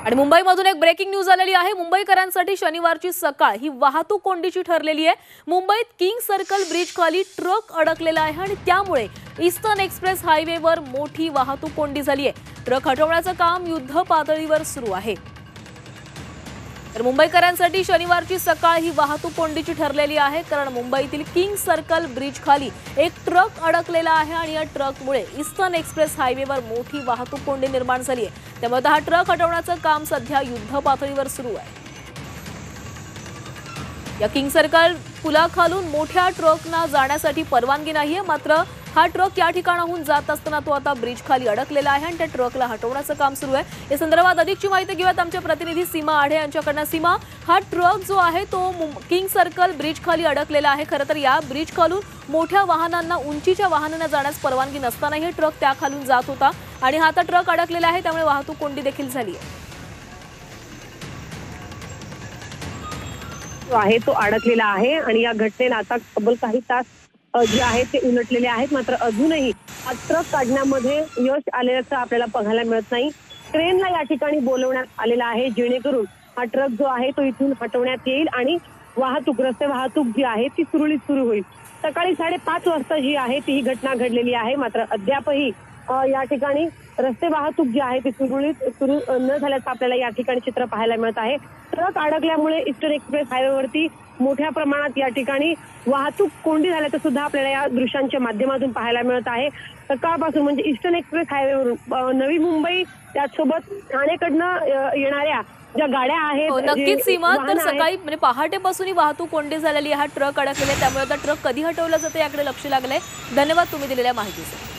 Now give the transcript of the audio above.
आणि मुंबईमधून एक breaking news आलेली आहे। मुंबईकरांसाठी शनिवारची सकाळ ही वाहतूक कोंडीची ठरलेली आहे। मुंबईत किंग सर्कल ब्रिज खाली ट्रक अडकलेला आहे आणि त्यामुळे ईस्टर्न एक्सप्रेस हायवेवर मोठी वाहतूक कोंडी झाली आहे। ट्रक हटवण्याचं काम युद्ध पातळीवर सुरू आहे। तर मुंबईकरांसाठी शनिवारची सकाळ ही वाहतूक कोंडीची ठरलेली आहे, कारण मुंबईतील किंग सर्कल ब्रिज खाली एक ट्रक अडकलेला आहे आणि या ट्रकमुळे ईस्टर्न एक्सप्रेस हायवेवर मोठी वाहतूक कोंडी निर्माण झाली आहे। त्यामुळे हा ट्रक हटवण्याचं काम सध्या युद्ध पातळीवर सुरू आहे। या किंग सर्कल पुलाखालून मोठ्या ट्रकना जाण्यासाठी परवानगी नाहीये, मात्र हा ट्रक या ठिकाणाहून जात असताना तो आता ब्रिज खाली अडकलेला आहे आणि त्या ट्रकला हटवण्याचं काम सुरू आहे। या संदर्भात अधिकची माहिती घेऊयात आमच्या प्रतिनिधी सीमा आढे यांच्याकडनं। सीमा, हा ट्रक जो आहे तो किंग सर्कल ब्रिज खाली अडकलेला आहे। खरं तर या ब्रिज खालून मोठ्या वाहनांना, उंचीच्या वाहनांना जाण्यास परवानगी नसतानाही ट्रक त्या खालून जात होता आणि हा आता ट्रक अडकलेला आहे, त्यामुळे वाहतूक कोंडी देखील झाली आहे तो अडकलेला आहे आणि या घटनेला आता तब्बल काही तास जे आहेत ते उलटलेले आहेत, मात्र अजूनही हा ट्रक काढण्यामध्ये यश आलेल्याचं आपल्याला पाहायला मिळत नाही। ट्रेनला या ठिकाणी बोलवण्यात आलेला आहे, जेणेकरून हा ट्रक जो आहे तो इथून हटवण्यात येईल आणि वाहतूक, रस्ते वाहतूक जी आहे ती सुरळीत सुरू होईल। सकाळी 5:30 वाजता जी आहे ती ही घटना घडलेली आहे, मात्र अद्यापही या ठिकाणी रस्ते वाहतूक जी आहे ती सुरू न झाल्याचं आपल्याला या ठिकाणी चित्र पाहायला मिळत आहे। ट्रक अडकल्यामुळे ईस्टर्न एक्सप्रेस हायवेवरती मोठ्या प्रमाणात या ठिकाणी वाहतूक कोंडी झाल्याचं सुद्धा आपल्याला या दृश्यांच्या माध्यमातून पाहायला मिळत आहे। सकाळपासून म्हणजे ईस्टर्न एक्सप्रेस हायवेवरून नवी मुंबई, त्याचसोबत ठाणेकडनं येणाऱ्या ज्या गाड्या आहेत, नक्कीच सीमा, तर सकाळी म्हणजे पहाटेपासून ही वाहतूक कोंडी झालेली आहे। हा ट्रक अडकलेला आहे, त्यामुळे आता ट्रक कधी हटवला जाते याकडे लक्ष लागलंय। धन्यवाद तुम्ही दिलेल्या माहितीसाठी।